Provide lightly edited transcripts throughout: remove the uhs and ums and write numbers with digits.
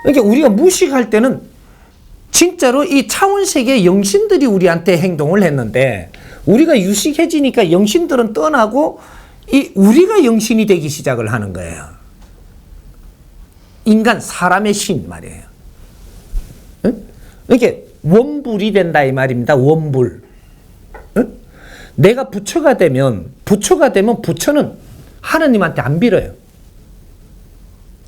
그러니까 우리가 무식할 때는 진짜로 이 차원세계의 영신들이 우리한테 행동을 했는데 우리가 유식해지니까 영신들은 떠나고 우리가 영신이 되기 시작을 하는 거예요. 인간, 사람의 신 말이에요. 응? 이렇게 원불이 된다 이 말입니다. 원불. 응? 내가 부처가 되면 부처는 하느님한테 안 빌어요.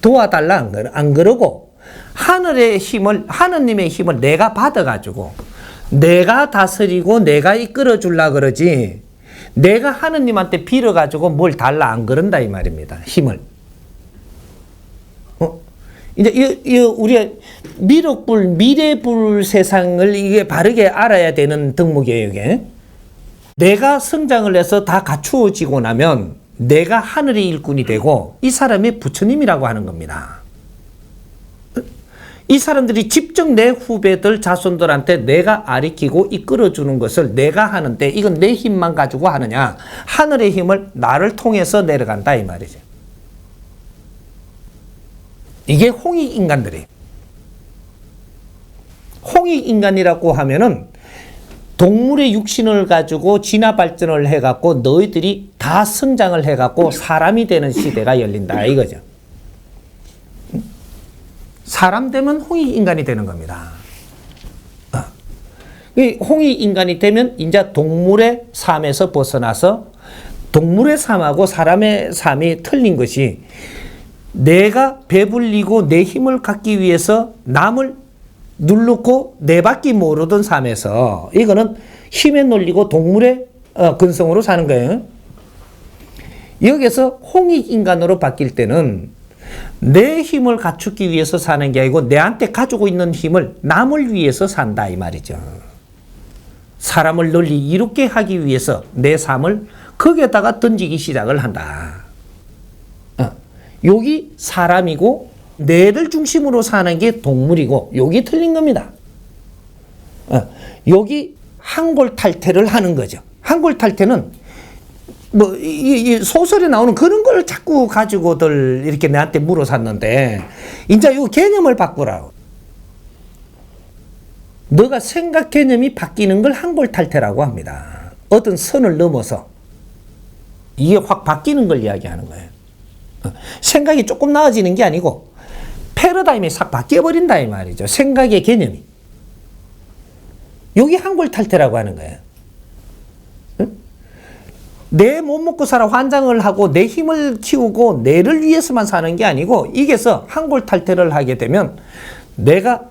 도와달라 안 그러고 하늘의 힘을, 하느님의 힘을 내가 받아가지고 내가 다스리고 내가 이끌어 주려 그러지 내가 하느님한테 빌어가지고 뭘 달라 안 그런다 이 말입니다. 힘을. 이제 우리가 미륵불, 미래불 세상을 이게 바르게 알아야 되는 덕목이에요, 이게. 내가 성장을 해서 다 갖추어지고 나면 내가 하늘의 일꾼이 되고 이 사람이 부처님이라고 하는 겁니다. 이 사람들이 직접 내 후배들, 자손들한테 내가 아리키고 이끌어주는 것을 내가 하는데 이건 내 힘만 가지고 하느냐? 하늘의 힘을 나를 통해서 내려간다 이 말이죠. 이게 홍익인간들이에요. 홍익인간이라고 하면은 동물의 육신을 가지고 진화 발전을 해갖고 너희들이 다 성장을 해갖고 사람이 되는 시대가 열린다 이거죠. 사람 되면 홍익인간이 되는 겁니다. 홍익인간이 되면 이제 동물의 삶에서 벗어나서 동물의 삶하고 사람의 삶이 틀린 것이 내가 배불리고 내 힘을 갖기 위해서 남을 누르고 내 밖이 모르던 삶에서 이거는 힘에 놀리고 동물의 근성으로 사는 거예요. 여기서 홍익인간으로 바뀔 때는 내 힘을 갖추기 위해서 사는 게 아니고 내한테 가지고 있는 힘을 남을 위해서 산다 이 말이죠. 사람을 널리 이롭게 하기 위해서 내 삶을 거기에다가 던지기 시작을 한다. 여기 사람이고 뇌를 중심으로 사는 게 동물이고 여기 틀린 겁니다. 여기 한골탈퇴를 하는 거죠. 한골탈퇴는 뭐 이 소설에 나오는 그런 걸 자꾸 가지고들 이렇게 내한테 물어샀는데 이제 이 개념을 바꾸라고. 너가 생각 개념이 바뀌는 걸 한골탈퇴라고 합니다. 어떤 선을 넘어서 이게 확 바뀌는 걸 이야기하는 거예요. 생각이 조금 나아지는 게 아니고 패러다임이 싹 바뀌어버린다 이 말이죠. 생각의 개념이. 여기 한골탈퇴라고 하는 거예요. 내 못 먹고 살아 환장을 하고 내 힘을 키우고 내를 위해서만 사는 게 아니고 이게서 한골탈퇴를 하게 되면 내가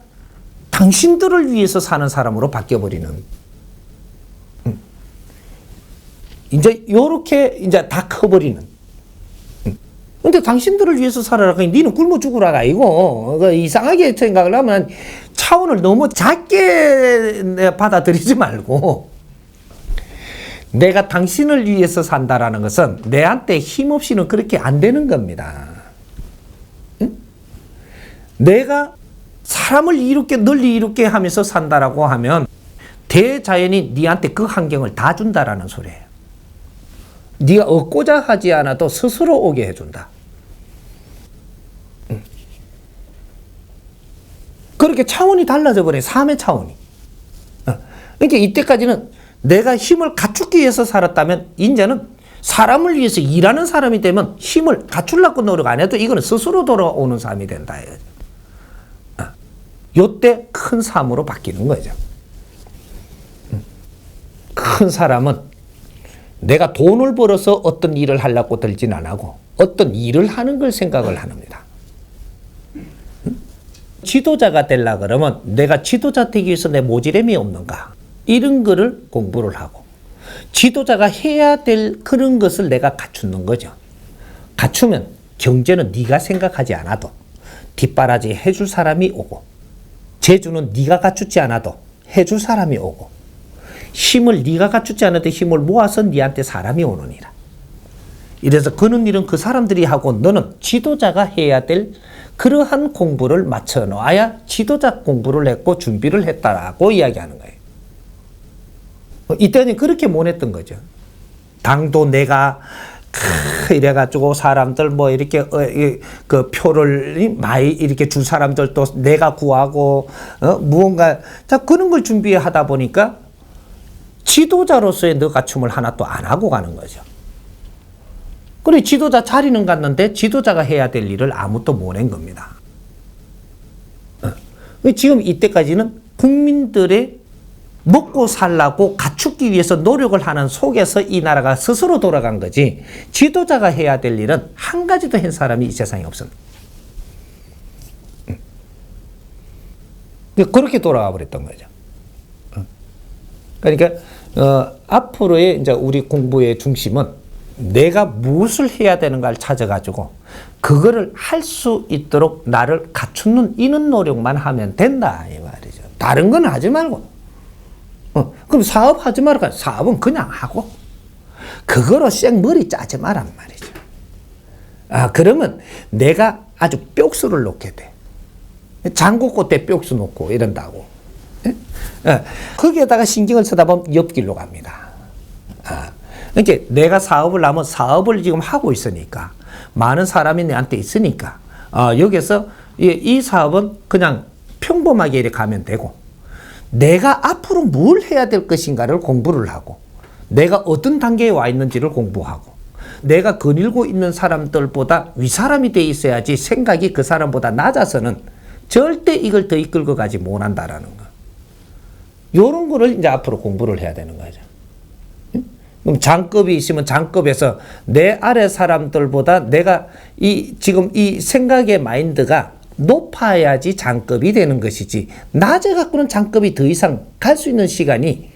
당신들을 위해서 사는 사람으로 바뀌어버리는. 이제 요렇게 이제 다 커버리는. 근데 당신들을 위해서 살아라. 니는 굶어 죽으라가 아니고 이상하게 생각을 하면 차원을 너무 작게 받아들이지 말고 내가 당신을 위해서 산다라는 것은 내한테 힘없이는 그렇게 안 되는 겁니다. 응? 내가 사람을 이롭게 널리 이롭게 하면서 산다라고 하면 대자연이 니한테 그 환경을 다 준다라는 소리예요. 네가 얻고자 하지 않아도 스스로 오게 해준다. 그렇게 차원이 달라져 버려요. 삶의 차원이. 그러니까 이때까지는 내가 힘을 갖추기 위해서 살았다면 이제는 사람을 위해서 일하는 사람이 되면 힘을 갖추려고 노력 안 해도 이거는 스스로 돌아오는 삶이 된다. 요때 큰 삶으로 바뀌는 거죠. 큰 사람은 내가 돈을 벌어서 어떤 일을 하려고 들진 안 하고 어떤 일을 하는 걸 생각을 합니다. 지도자가 되려고 그러면 내가 지도자 되기 위해서 내 모지람이 없는가? 이런 거를 공부를 하고 지도자가 해야 될 그런 것을 내가 갖추는 거죠. 갖추면 경제는 네가 생각하지 않아도 뒷바라지 해줄 사람이 오고 재주는 네가 갖추지 않아도 해줄 사람이 오고 힘을 네가 갖추지 않아도 힘을 모아서 네한테 사람이 오느니라. 이래서 그런 일은 그 사람들이 하고 너는 지도자가 해야 될 그러한 공부를 맞춰 놓아야 지도자 공부를 했고 준비를 했다라고 이야기하는 거예요. 이때는 그렇게 못했던 거죠. 당도 내가 이래가지고 사람들 뭐 이렇게 그 표를 많이 이렇게 줄 사람들도 내가 구하고 무언가 자 그런 걸 준비하다 보니까 지도자로서의 너 갖춤을 하나 또 안 하고 가는 거죠. 그래 지도자 자리는 갔는데 지도자가 해야 될 일을 아무도 못 낸 겁니다. 지금 이때까지는 국민들의 먹고 살라고 갖추기 위해서 노력을 하는 속에서 이 나라가 스스로 돌아간 거지 지도자가 해야 될 일은 한 가지도 한 사람이 이 세상에 없습니다. 그렇게 돌아가 버렸던 거죠. 그러니까 앞으로의 이제 우리 공부의 중심은 내가 무엇을 해야 되는가를 찾아가지고 그거를 할 수 있도록 나를 갖추는 이런 노력만 하면 된다 이 말이죠. 다른 건 하지 말고. 그럼 사업 하지 말고 사업은 그냥 하고 그거로 생머리 짜지 말란 말이죠. 그러면 내가 아주 뿅수를 놓게 돼. 장구꽃에 뿅수 놓고 이런다고. 거기에다가 신경을 쓰다 보면 옆길로 갑니다. 그러니까 내가 사업을 하면 사업을 지금 하고 있으니까 많은 사람이 내한테 있으니까 여기서 이 사업은 그냥 평범하게 이렇게 가면 되고 내가 앞으로 뭘 해야 될 것인가를 공부를 하고 내가 어떤 단계에 와 있는지를 공부하고 내가 거닐고 있는 사람들보다 윗사람이 돼 있어야지 생각이 그 사람보다 낮아서는 절대 이걸 더 이끌고 가지 못한다라는 거. 요런 거를 이제 앞으로 공부를 해야 되는 거죠. 그럼 장급이 있으면 장급에서 내 아래 사람들보다 내가 지금 이 생각의 마인드가 높아야지 장급이 되는 것이지 낮에 갖고는 장급이 더 이상 갈 수 있는 시간이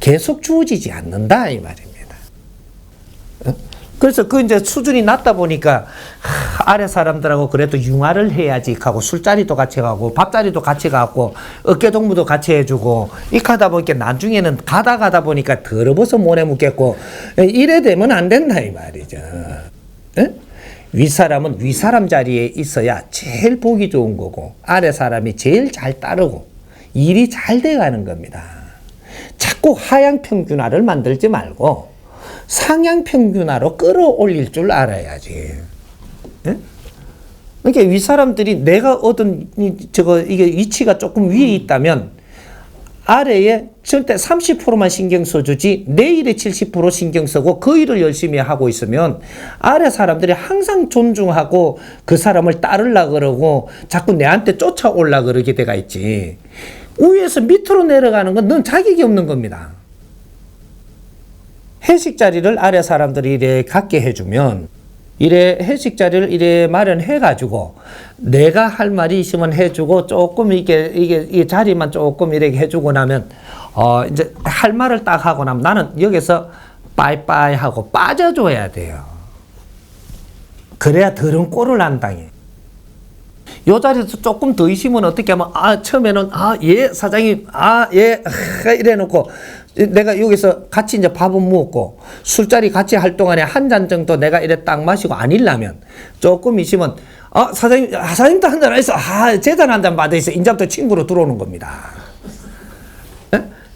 계속 주어지지 않는다 이 말입니다. 그래서 그 이제 수준이 낮다 보니까 아래 사람들하고 그래도 융화를 해야지 하고 술자리도 같이 가고 밥자리도 같이 가고 어깨동무도 같이 해주고 이렇게 하다 보니까 나중에는 가다 보니까 더러워서 못해 묻겠고 이래 되면 안 된다 이 말이죠. 윗사람은 윗사람 자리에 있어야 제일 보기 좋은 거고 아래 사람이 제일 잘 따르고 일이 잘 돼가는 겁니다. 자꾸 하향평균화를 만들지 말고 상향평균화로 끌어올릴 줄 알아야지. 그러니까 윗사람들이 내가 얻은 이게 위치가 조금 위에 있다면 아래에 절대 30%만 신경 써주지 내 일에 70% 신경 쓰고 그 일을 열심히 하고 있으면 아래 사람들이 항상 존중하고 그 사람을 따르려고 그러고 자꾸 내한테 쫓아오려고 그러게 돼가 있지. 위에서 밑으로 내려가는 건 넌 자격이 없는 겁니다. 회식 자리를 아래 사람들이 이래 갖게 해주면 이래 회식 자리를 이래 마련해가지고 내가 할 말이 있으면 해주고 조금 이게 자리만 조금 이렇게 해주고 나면 이제 할 말을 딱 하고 나면 나는 여기서 빠이빠이 하고 빠져줘야 돼요. 그래야 더러운 꼴을 안 당해. 요 자리에서 조금 더 있으면 어떻게 하면 처음에는 예 사장님 예 이래 놓고 내가 여기서 같이 이제 밥은 먹고 술자리 같이 할 동안에 한 잔 정도 내가 이래 딱 마시고 아니려면 조금 있으면 사장님도 한 잔 했어 제잔 한 잔 받으세요. 인자부터 친구로 들어오는 겁니다.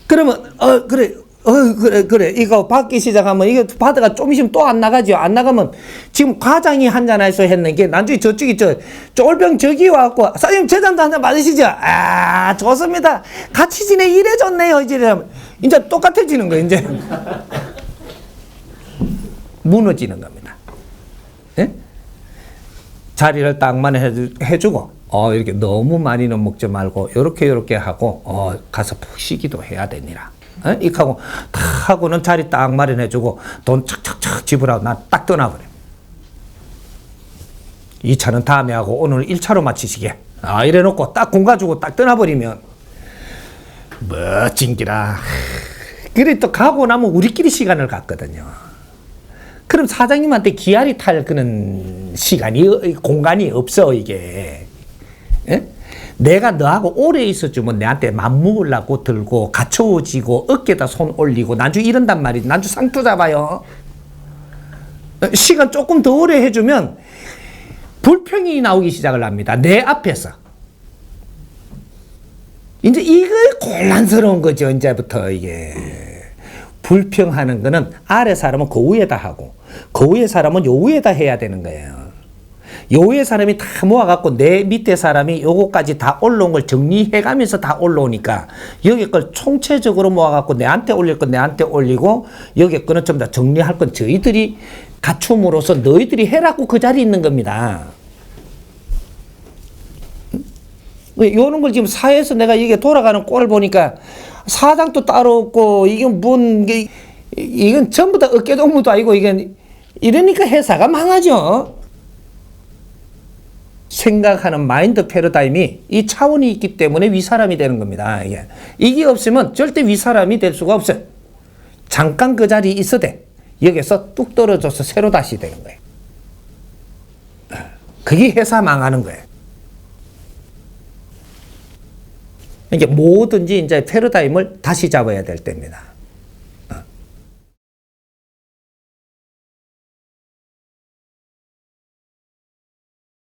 그러면 그래 이거 받기 시작하면 이게 받아가 좀 있으면 또 안 나가죠. 안 나가면 지금 과장이 한잔 해서 했는 게 나중에 저쪽이 쫄병 저기 와갖고 사장님 제 잔도 한잔 받으시죠. 좋습니다. 같이 지내 이래 좋네요. 이제 똑같아지는 거예요. 이제 무너지는 겁니다. 예? 자리를 딱만 해주고 이렇게 너무 많이는 먹지 말고 요렇게 하고 가서 푹 쉬기도 해야 되니라. 이렇게 하고 탁 하고는 자리 딱 마련해주고 돈 착착착 지불하고 난 딱 떠나버려. 2차는 다음에 하고 오늘 1차로 마치시게. 이래놓고 딱 공 가지고 딱 떠나버리면 멋진기라. 그래 또 가고 나면 우리끼리 시간을 갖거든요. 그럼 사장님한테 기아리 탈 그런 시간이 공간이 없어 이게. 예? 내가 너하고 오래 있어주면 내한테 맘먹으려고 들고 갖춰지고 어깨에다 손 올리고 난주 이런단 말이지. 난주 상투 잡아요. 시간 조금 더 오래 해주면 불평이 나오기 시작을 합니다. 내 앞에서. 이제 이거 곤란스러운 거죠. 이제부터 이게. 불평하는 거는 아래 사람은 그 위에다 하고 그 위에 사람은 요 위에다 해야 되는 거예요. 요 위에 사람이 다 모아갖고 내 밑에 사람이 요거까지 다 올라온 걸 정리해가면서 다 올라오니까 여기 걸 총체적으로 모아갖고 내한테 올릴 건 내한테 올리고 여기 거는 좀 더 정리할 건 저희들이 갖춤으로써 너희들이 해라고 그 자리에 있는 겁니다. 요런 걸 지금 사회에서 내가 이게 돌아가는 꼴을 보니까 사장도 따로 없고 이건 전부 다 어깨동무도 아니고 이러니까 회사가 망하죠. 생각하는 마인드 패러다임이 이 차원이 있기 때문에 위사람이 되는 겁니다. 이게 없으면 절대 위사람이 될 수가 없어요. 잠깐 그 자리에 있어대 여기서 뚝 떨어져서 새로 다시 되는 거예요. 그게 회사 망하는 거예요. 이제 뭐든지 이제 패러다임을 다시 잡아야 될 때입니다.